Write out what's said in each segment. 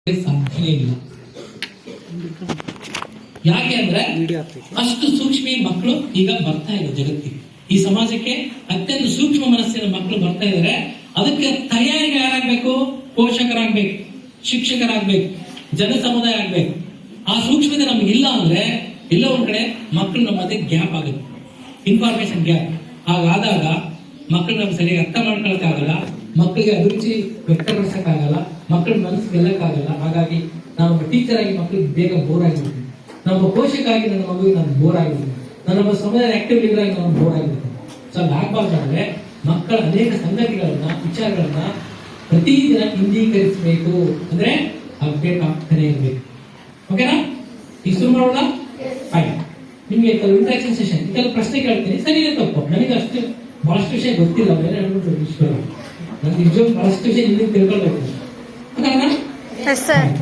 ಸಾಧ್ಯನೇ ಇಲ್ಲ. ಯಾಕೆ ಅಂದ್ರೆ ಅಷ್ಟು ಸೂಕ್ಷ್ಮ ಮಕ್ಕಳು ಈಗ ಬರ್ತಾ ಇದೆ ಜಗತ್ತಿಗೆ. ಈ ಸಮಾಜಕ್ಕೆ ಅತ್ಯಂತ ಸೂಕ್ಷ್ಮ ಮನಸ್ಸಿನ ಮಕ್ಕಳು ಬರ್ತಾ ಇದ್ದಾರೆ. ಅದಕ್ಕೆ ತಯಾರಿಗೆ ಯಾರಾಗ್ಬೇಕು? ಪೋಷಕರಾಗ್ಬೇಕು, ಶಿಕ್ಷಕರಾಗ್ಬೇಕು, ಜನ ಸಮುದಾಯ ಆಗ್ಬೇಕು. ಆ ಸೂಕ್ಷ್ಮತೆ ನಮ್ಗೆ ಇಲ್ಲ ಅಂದ್ರೆ ಎಲ್ಲ ಒಂದ್ ಕಡೆ ಮಕ್ಕಳು ನಮ್ಮ ಮಧ್ಯೆ ಗ್ಯಾಪ್ ಆಗುತ್ತೆ, ಇನ್ಫಾರ್ಮೇಶನ್ ಗ್ಯಾಪ್. ಹಾಗಾದಾಗ ಮಕ್ಕಳು ನಮ್ಗೆ ಸರಿಯಾಗಿ ಅರ್ಥ ಮಾಡ್ಕೊಳಕ್ಕಾಗಲ್ಲ, ಮಕ್ಕಳಿಗೆ ಅಭಿರುಚಿ ವ್ಯಕ್ತಪಡಿಸಕ್ಕಾಗಲ್ಲ, ಮಕ್ಕಳ ಮನಸ್ಸು ಗೆಲ್ಲಕ್ಕಾಗಲ್ಲ. ಹಾಗಾಗಿ ನಾವು ಟೀಚರ್ ಆಗಿ ಮಕ್ಕಳಿಗೆ ಬೇಗ ಬೋರ್ ಆಗಿಬಿಡ್ತೀವಿ, ನಮ್ಮ ಪೋಷಕ ಆಗಿ ನನ್ನ ಮಗುವಿಗೆ ನಾನು ಬೋರ್ ಆಗಿಬಿಡ್ತೀನಿ, ನಮ್ಮ ಸಮುದಾಯ ಆಕ್ಟಿವ್ ಲೀಡರ್ ಆಗಿ ನಾನು ಬೋರ್ ಆಗಿಬಿಡ್ತೀನಿ. ಸೊ ಅದಾಗಬಾರ್ದಂದ್ರೆ ಮಕ್ಕಳ ಅನೇಕ ಸಂಗತಿಗಳನ್ನ, ವಿಚಾರಗಳನ್ನ ಪ್ರತಿದಿನ ಇಂದೀಕರಿಸಬೇಕು, ಅಂದ್ರೆ ಅಪ್ಡೇಟ್ ಆಗ್ತಾನೆ ಇರ್ಬೇಕು. ಓಕೆನಾ? ಈಗ ಶುರು ಮಾಡೋಣ. ಫೈನ್. ನಿಮ್ಗೆ ಇಂಟ್ರಾಕ್ಷನ್ ಸೆಷನ್ ಇದೆಲ್ಲ ಪ್ರಶ್ನೆ ಕೇಳ್ತೀನಿ, ಸರಿಯೇ ತಪ್ಪು? ನನಗೆ ಅಷ್ಟು ಬಹಳಷ್ಟು ವಿಷಯ ಗೊತ್ತಿಲ್ಲ, ಬೇರೆ ಹೇಳ್ಬಿಟ್ಟು ನನಗೆ ನಿಜವಾಗ್ ಬಹಳಷ್ಟು ವಿಷಯ ಇಲ್ಲಿ ತಿಳ್ಕೊಳ್ಬೇಕು.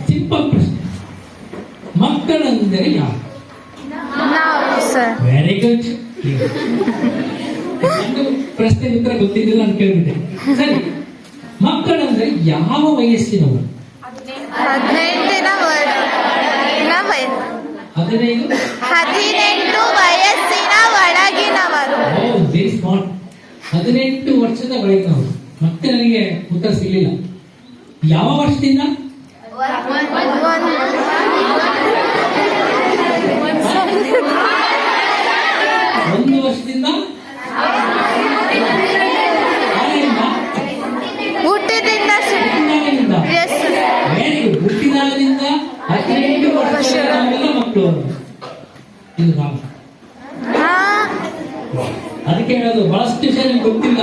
ಸಿಂಪಲ್ ಪ್ರಶ್ನೆ, ಮಕ್ಕಳಂದರೆ ಯಾರು? Very good. ಪ್ರಶ್ನೆ ಉತ್ತರ ಗೊತ್ತಿದ್ದಿಲ್ಲ ಅಂತ ಕೇಳ್ಬಿಟ್ಟೆ. ಸರಿ, ಮಕ್ಕಳಂದ್ರೆ ಯಾವ ವಯಸ್ಸಿನವರು? 18 ವಯಸ್ಸಿನ ಒಳಗಿನವರು. 18 ವರ್ಷದ ಒಳಗಿನವರು. ಮತ್ತೆ ನನಗೆ ಉತ್ತರ ಸಿಗಲಿಲ್ಲ. ಯಾವ ವರ್ಷದಿಂದ? 1 ವರ್ಷದಿಂದ ಹುಟ್ಟಿದಿಂದ. Very good. ಹುಟ್ಟಿದಾಗದಿಂದ 18 ವರ್ಷದ ಮಕ್ಕಳು. ಇದು ರಾಮ. ಅದಕ್ಕೆ ಹೇಳೋದು ಬಹಳಷ್ಟು ವಿಷಯ ನಿಮ್ಗೆ ಗೊತ್ತಿಲ್ಲ.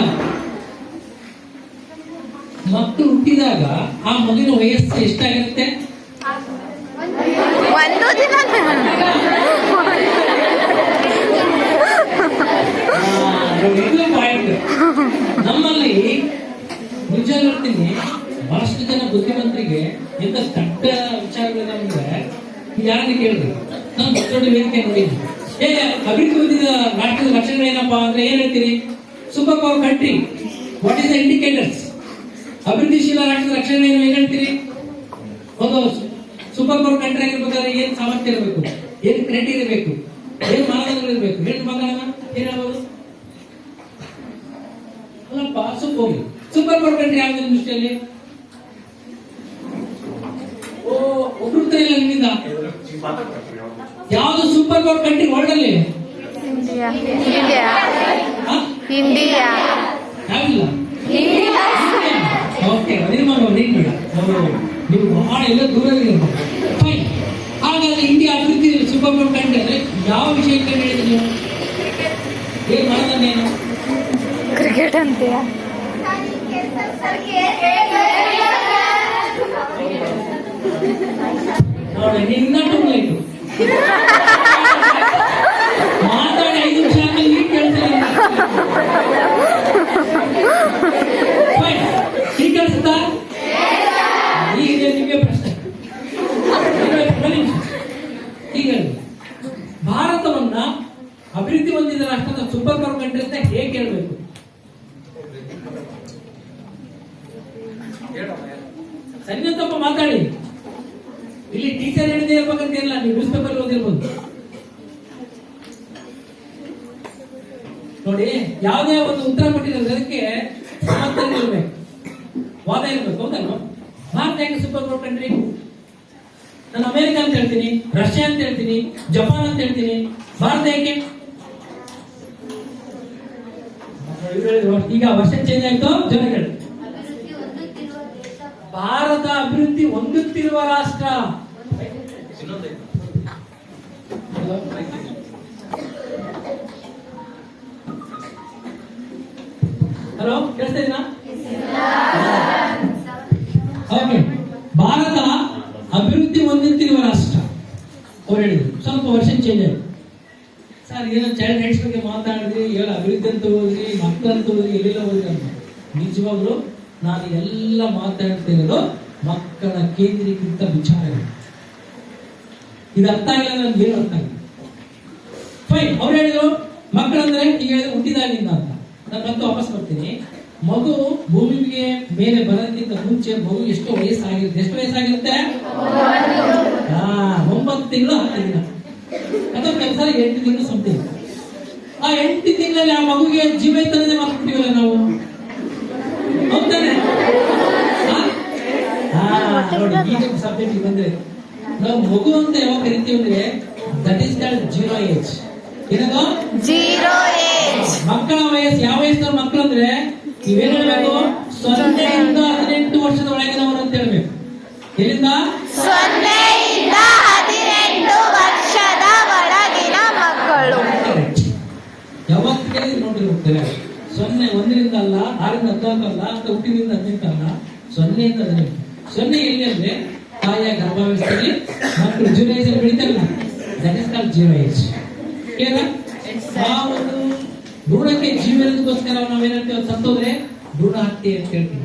ಮಕ್ಕಳು ಹುಟ್ಟಿದಾಗ ಆ ಮಗುವಿನ ವಯಸ್ಸು ಎಷ್ಟಾಗಿರುತ್ತೆ? 1 ದಿನ. ನಮ್ಮಲ್ಲಿ ನಿಜ ಹೇಳ್ತೀನಿ, ಬಹಳಷ್ಟು ಜನ ಬುದ್ಧಿವಂತರಿಗೆ ಎಂತ ದೊಡ್ಡ ವಿಚಾರಗಳಂದ್ರೆ ಯಾರನ್ನ ಕೇಳಿದ್ರು. ನಾನು ದೊಡ್ಡ ವೇದಿಕೆ ನೋಡಿದ್ವಿ. ಅಭಿವೃದ್ಧಿ ಹೊಂದಿದ ರಾಷ್ಟ್ರದ ಲಕ್ಷಣಗಳೇನಪ್ಪಾ ಅಂದ್ರೆ ಏನ್ ಹೇಳ್ತೀರಿ? Super power country. What is the indicators? ಅಭಿವೃದ್ಧಿಶೀಲ ರಾಷ್ಟ್ರದ ಲಕ್ಷಣ ಏನು? ಏನ್ ಹೇಳ್ತೀರಿ? ಒಂದು ಸೂಪರ್ ಪವರ್ ಕಂಟ್ರಿ ಆಗಿರ್ಬೇಕಾದ್ರೆ ಏನ್ ಸಾಮರ್ಥ್ಯ ಇರಬೇಕು, ಏನ್ ಕ್ರೈಟೀರಿಯಾ ಬೇಕು, ಏನ್ ಮಾನದಂಡಗಳು ಇರಬೇಕು, ಏನು ಮಾತಾಡೋಣ? ಏನ್ ಹೇಳ್ಬೋದು? ಅಲ್ಲಪ್ಪ, ಸೂಪರ್ ಪವರ್ ಕಂಟ್ರಿ ಯಾವ್ದು ದೃಷ್ಟಿಯಲ್ಲಿ? ಒಬ್ರು ಇಲ್ಲ ನಿಮ್ಮಿಂದ. ಯಾವ್ದು ಸೂಪರ್ ಪವರ್ ಕಂಟ್ರಿ ವರ್ಲ್ಡ್ ಅಲ್ಲಿ? ಇಂಡಿಯಾ. ಯಾವಿಲ್ಲ? ಓಕೆ, ನೀವು ಬಹಳ ಎಲ್ಲ ದೂರ. ಫೈನ್. ಹಾಗಾದ್ರೆ ಇಂಡಿಯಾ ಅಭಿವೃದ್ಧಿ ಸೂಪರ್ ಪವರ್ ಕಂಟ್ರಿ ಅಂದ್ರೆ ಯಾವ ವಿಷಯಕ್ಕೆ ಹೇಳಿದ್ರೆ ನೀವು? ಏನ್ ಮಾಡೋದನ್ನ ಏನು? ಕ್ರಿಕೆಟ್ ಅಂತೀಯ? ನೋಡಿ, ನಿನ್ನ ಟೂಲೈಟು ಮಾತಾಡಿ 5 ನಿಮಿಷ ಆದ್ಮೇಲೆ ಕೇಳ್ತಾರೆ. ಈಗ ಕೇಳಿಸುತ್ತಾ? ಈಗ ನಿಮಗೆ ಪ್ರಶ್ನೆ. ಈಗ ಭಾರತವನ್ನ ಅಭಿವೃದ್ಧಿ ಹೊಂದಿದ ರಾಷ್ಟ್ರದ ಸೂಪರ್ ಪವರ್ ಕಂಟ್ರಿ ಅಂತ ಹೇಗೆ ಕೇಳಬೇಕು? ಸರಿ ತಪ್ಪ ಮಾತಾಡಿ. ಇಲ್ಲಿ ಟೀಚರ್ ಹೇಳಿದೆ ಇರ್ಬೇಕಂತ ಇಲ್ಲ, ನೀವು ನ್ಯೂಸ್ ಪೇಪರ್ ಓದಿರ್ಬೋದು. ನೋಡಿ, ಯಾವುದೇ ಒಂದು ಉತ್ತರ ಕೊಟ್ಟಿದ್ರೆ ಅದಕ್ಕೆ ಸಮರ್ಥನೆ ಇರ್ಬೇಕು, ವಾದ ಇರ್ಬೇಕು. ಹೌದಲ್ವ? ಭಾರತ ಹೆಂಗೆ ಸೂಪರ್ ಪವರ್ ಕಂಟ್ರಿ? ನಾನು ಅಮೆರಿಕ ಅಂತ ಹೇಳ್ತೀನಿ, ರಷ್ಯಾ ಅಂತ ಹೇಳ್ತೀನಿ, ಜಪಾನ್ ಅಂತ ಹೇಳ್ತೀನಿ. ಭಾರತ ಹೇಗೆ? ಈಗ ವರ್ಷ ಚೇಂಜ್ ಆಯ್ತು. ಜನಗಳು ಭಾರತ ಅಭಿವೃದ್ಧಿ ಹೊಂದುತ್ತಿರುವ ರಾಷ್ಟ್ರ. ಹಲೋ, ಕೇಳಿಸ್ತಾ ಇದೀನಾ? ಓಕೆ, ಭಾರತ ಅಭಿವೃದ್ಧಿ ಹೊಂದುತ್ತಿರುವ ರಾಷ್ಟ್ರ ಅವ್ರು ಹೇಳಿದ್ರು. ಸ್ವಲ್ಪ ವರ್ಷ ಚೇಂಜ್ ಆಯ್ತು. ಸರ್, ಏನೋ ಚೈಲ್ಡ್ ರೈಟ್ಸ್ ಬಗ್ಗೆ ಮಾತಾಡಿದ್ರಿ, ಹೇಳ ಅಭಿವೃದ್ಧಿ ಅಂತ ಹೋದ್ರಿ, ಮಕ್ಕಳಂತ ಹೋದ್ರಿ, ಎಲ್ಲೆಲ್ಲ ಹೋದ್ರಿ ಅಂತ. ನಿಜವಾಗ್ಲು ನಾನು ಎಲ್ಲ ಮಾತಾಡ್ತಿರೋದು ಮಕ್ಕಳ ಕೇಂದ್ರೀಕೃತ ವಿಚಾರಗಳು. ಇದು ಅರ್ಥ ಆಗಿಲ್ಲ, ನನ್ಗೆ ಏನು ಅರ್ಥ ಆಗಿಲ್ಲ. ಫೈನ್. ಅವ್ರು ಹೇಳಿದ್ರು ಮಕ್ಕಳಂದ್ರೆ ಈಗ ಹೇಳಿದ್ರು ಹುಟ್ಟಿದಾಗಿಂದ ಅಂತ. ನಾನು ಮತ್ತೆ ವಾಪಸ್ ಬರ್ತೀನಿ. ಮಗು ಭೂಮಿಗೆ ಮೇಲೆ ಬರೋದಕ್ಕಿಂತ ಮುಂಚೆ ಮಗು ಎಷ್ಟು ವಯಸ್ಸಾಗಿರುತ್ತೆ? 9 ತಿಂಗಳು 10 ದಿನ ಅಥವಾ ಕೆಲಸ 8 ತಿಂಗಳು ಸಮಥಿಂಗ್. ಆ 8 ತಿಂಗಳಲ್ಲಿ ಆ ಮಗುಗೆ ಜೀವ ಇತ್ತಂದ್ರೆ ಮಾಡ್ಬಿಟ್ಟಿವಲ್ಲ ನಾವು, ಹೌದಾನೆ? ನೋಡಿ ಈಗ ಸಬ್ಜೆಕ್ಟ್ ಬಂದ್ರೆ ನಾವು ಮಗು ಅಂತ ಯಾವಾಗ ಕರಿತೀವಿ ಅಂದ್ರೆ ದಟ್ ಈಸ್ ಕಾಲ್ಡ್ 0 ಏಜ್. ಏನದು 0 ಏಜ್. ಮಕ್ಕಳ ವಯಸ್ಸು ಯಾವ ವಯಸ್ಸಿನ ಮಕ್ಕಳು ಅಂದ್ರೆ ನೀವೇನ್ ಹೇಳ್ಬೇಕು? 0 ಇಂದ 18 ವರ್ಷದ ಒಳಗಿನವರು ಅಂತ ಹೇಳ್ಬೇಕು. ಎಲ್ಲಿಂದ? 0 ಇಂದ 18 ವರ್ಷದ ಒಳಗಿನ ಮಕ್ಕಳು. ಯಾವತ್ತಿಗೆ ನೋಡಿರ್ತಾರೆ 0 1ರಿಂದ ಅಲ್ಲ, 6ರಿಂದ 14 ಅಲ್ಲ, ಅಥವಾ ಹುಟ್ಟಿನಿಂದ 18 ಅಲ್ಲ, 0 ಇಂದ 18. 0 ಎಲ್ಲಿ ಅಂದ್ರೆ ತಾಯಿಯ ಗರ್ಭಾವಸ್ಥೆಯಲ್ಲಿ ಮಕ್ಕಳು 0 ಏಜ್ ಅಲ್ಲಿ ಬೆಳಿತಾರಲ್ಲ, ದಟ್ ಇಸ್ ಕಾಲ್ಡ್ 0 ಏಜ್. ಆ ಒಂದು ಭ್ರೂಣಕ್ಕೆ ಜೀವ ಇರೋದಕ್ಕೋಸ್ಕರ ನಾವೇನ್ ಹೇಳ್ತೀವಿ, ಸತ್ತೋದ್ರೆ ಭ್ರೂಣ ಹತ್ಯೆ ಅಂತ ಹೇಳ್ತೀವಿ.